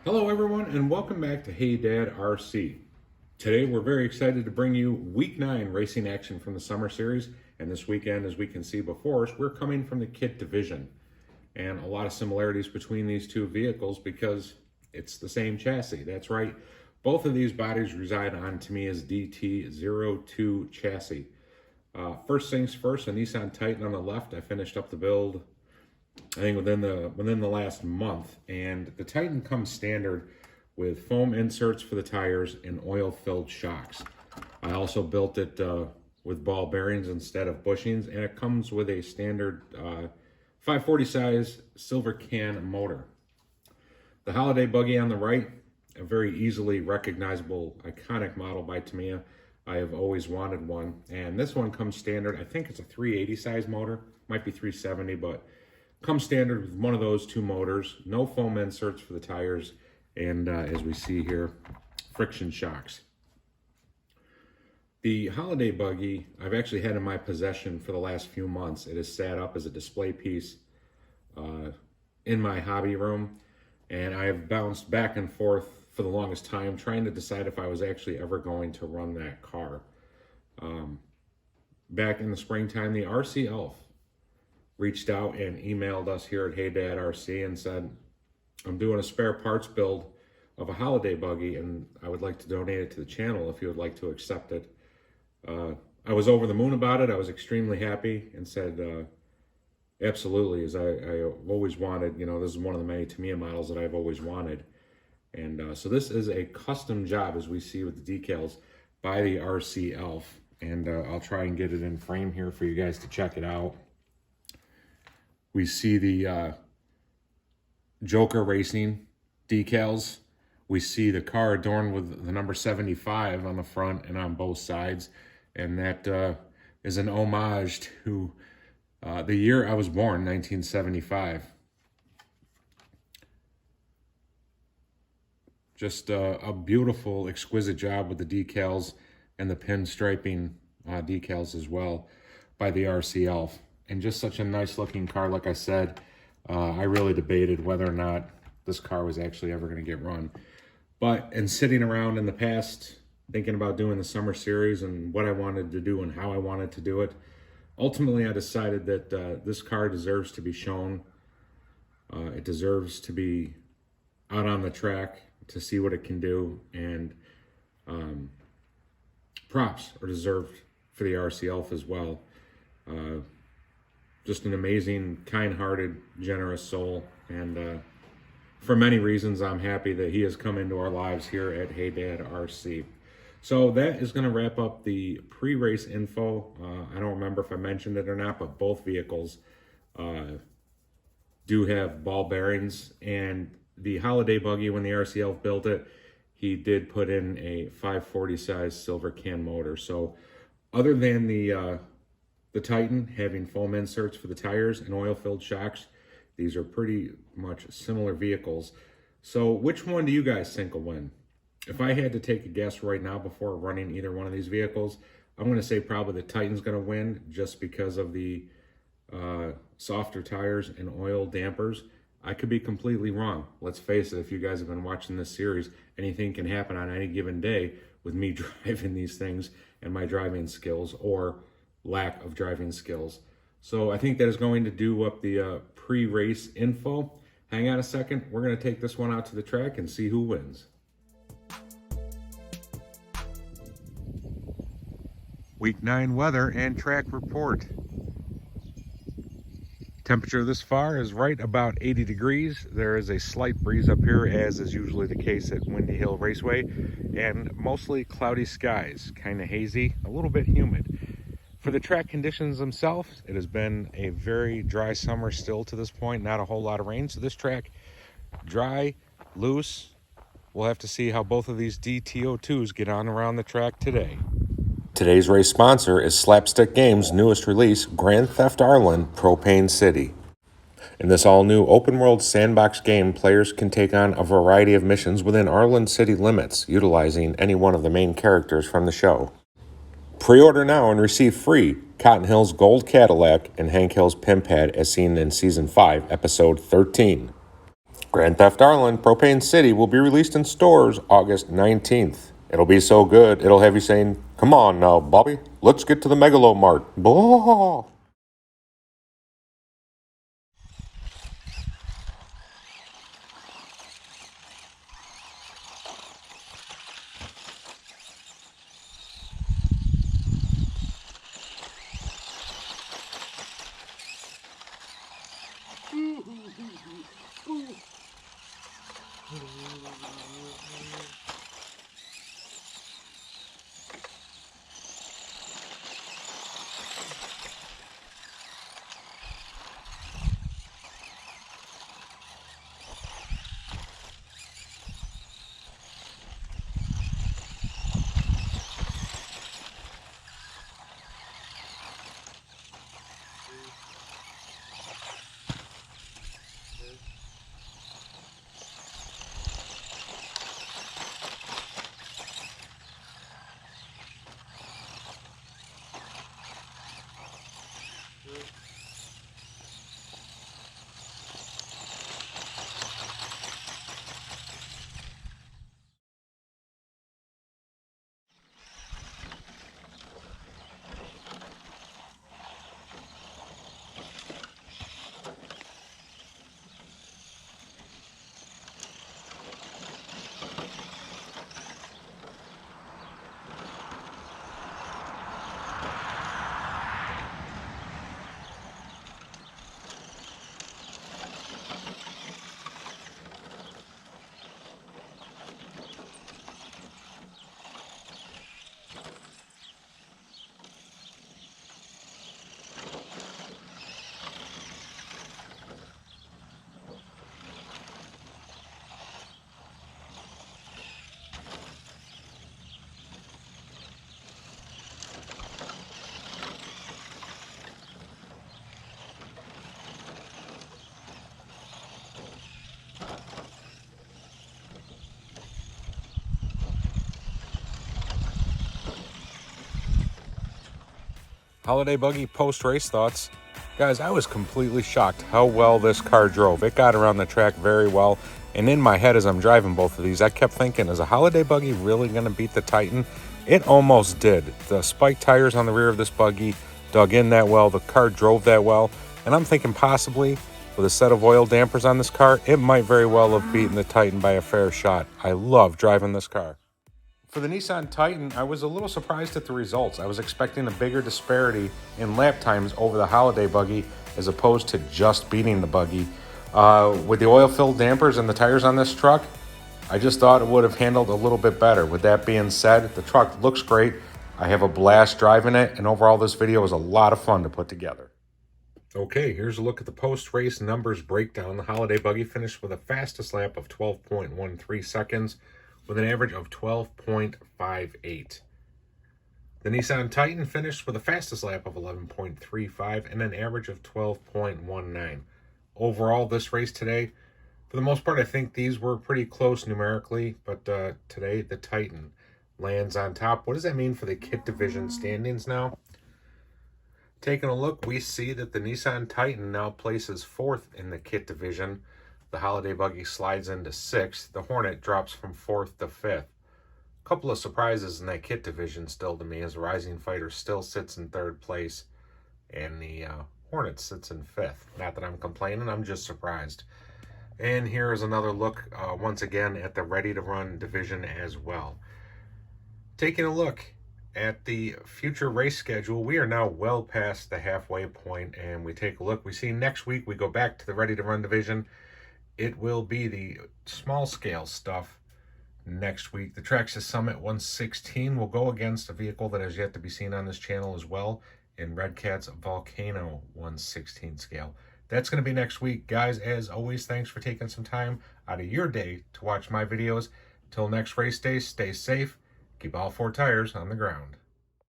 Hello everyone and welcome back to Hey Dad RC. Today we're very excited to bring you week 9 racing action from the summer series, and this weekend, as we can see before us, we're coming from the kit division. And a lot of similarities between these two vehicles because it's the same chassis. That's right, both of these bodies reside on Tamiya's DT-02 chassis. First things first, a Nissan Titan on the left. I finished up the build I think within the last month, and the Titan comes standard with foam inserts for the tires and oil-filled shocks. I also built it with ball bearings instead of bushings, and it comes with a standard 540 size silver can motor. The Holiday Buggy on the right, a very easily recognizable iconic model by Tamiya. I have always wanted one, and this one comes standard. I think it's a 380 size motor, might be 370, but comes standard with one of those two motors, no foam inserts for the tires, and as we see here, friction shocks. The Holiday Buggy I've actually had in my possession for the last few months. It has sat up as a display piece in my hobby room, and I have bounced back and forth for the longest time trying to decide if I was actually ever going to run that car. Back in the springtime, the RC Elf reached out and emailed us here at Hey Dad RC and said, I'm doing a spare parts build of a Holiday Buggy and I would like to donate it to the channel if you would like to accept it. I was over the moon about it. I was extremely happy and said, absolutely, as I always wanted. You know, this is one of the many Tamiya models that I've always wanted. And so this is a custom job, as we see with the decals, by the RC Elf. And I'll try and get it in frame here for you guys to check it out. We see the Joker Racing decals. We see the car adorned with the number 75 on the front and on both sides. And that is an homage to the year I was born, 1975. Just a beautiful, exquisite job with the decals and the pinstriping decals as well by the RC Elf. And just such a nice looking car. Like I said, I really debated whether or not this car was actually ever going to get run. But in sitting around in the past, thinking about doing the summer series and what I wanted to do and how I wanted to do it, ultimately I decided that this car deserves to be shown. It deserves to be out on the track to see what it can do. And props are deserved for the RC Elf as well. Just an amazing, kind-hearted, generous soul. And for many reasons, I'm happy that he has come into our lives here at Hey Dad RC. So that is going to wrap up the pre-race info. I don't remember if I mentioned it or not, but both vehicles do have ball bearings. And the Holiday Buggy, when the RC Elf built it, he did put in a 540 size silver can motor. So other than the Titan having foam inserts for the tires and oil-filled shocks, these are pretty much similar vehicles. So which one do you guys think will win? If I had to take a guess right now before running either one of these vehicles, I'm going to say probably the Titan's going to win just because of the softer tires and oil dampers. I could be completely wrong. Let's face it, if you guys have been watching this series, anything can happen on any given day with me driving these things and my driving skills or lack of driving skills. So I think that is going to do up the pre-race info. Hang on a second. We're going to take this one out to the track and see who wins. Week 9 weather and track report. Temperature this far is right about 80 degrees. There is a slight breeze up here, as is usually the case at Windy Hill Raceway, and mostly cloudy skies, kind of hazy, a little bit humid. For the track conditions themselves, it has been a very dry summer still to this point, not a whole lot of rain. So this track, dry, loose. We'll have to see how both of these DT-02s get on around the track today. Today's race sponsor is Slapstick Games' newest release, Grand Theft Arlen Propane City. In this all-new open-world sandbox game, players can take on a variety of missions within Arlen city limits, utilizing any one of the main characters from the show. Pre-order now and receive free Cotton Hill's Gold Cadillac and Hank Hill's Pin Pad as seen in Season 5, Episode 13. Grand Theft Arlen Propane City will be released in stores August 19th. It'll be so good, it'll have you saying, "Come on now, Bobby, let's get to the Megalo Mart." Blah. Holiday Buggy post-race thoughts. Guys, I was completely shocked how well this car drove. It got around the track very well. And in my head as I'm driving both of these, I kept thinking, is a Holiday Buggy really going to beat the Titan? It almost did. The spike tires on the rear of this buggy dug in that well. The car drove that well. And I'm thinking possibly with a set of oil dampers on this car, it might very well have beaten the Titan by a fair shot. I love driving this car. For the Nissan Titan, I was a little surprised at the results. I was expecting a bigger disparity in lap times over the Holiday Buggy as opposed to just beating the buggy. With the oil-filled dampers and the tires on this truck, I just thought it would have handled a little bit better. With that being said, the truck looks great. I have a blast driving it, and overall this video was a lot of fun to put together. Okay, here's a look at the post-race numbers breakdown. The Holiday Buggy finished with a fastest lap of 12.13 seconds, with an average of 12.58. The Nissan Titan finished with a fastest lap of 11.35 and an average of 12.19. Overall, this race today, for the most part, I think these were pretty close numerically, but today the Titan lands on top. What does that mean for the kit division standings now? Taking a look, we see that the Nissan Titan now places 4th in the kit division. The Holiday Buggy slides into 6th. The Hornet drops from 4th to 5th. A couple of surprises in that kit division still to me, as the Rising Fighter still sits in 3rd place and the Hornet sits in 5th. Not that I'm complaining, I'm just surprised. And here is another look once again at the Ready to Run division as well. Taking a look at the future race schedule, we are now well past the halfway point, and we take a look. We see next week we go back to the Ready to Run division. It will be the small scale stuff next week. The Traxxas Summit 116 will go against a vehicle that has yet to be seen on this channel as well, in Red Cat's Volcano 116 scale. That's going to be next week. Guys, as always, thanks for taking some time out of your day to watch my videos. Till next race day, stay safe. Keep all 4 tires on the ground.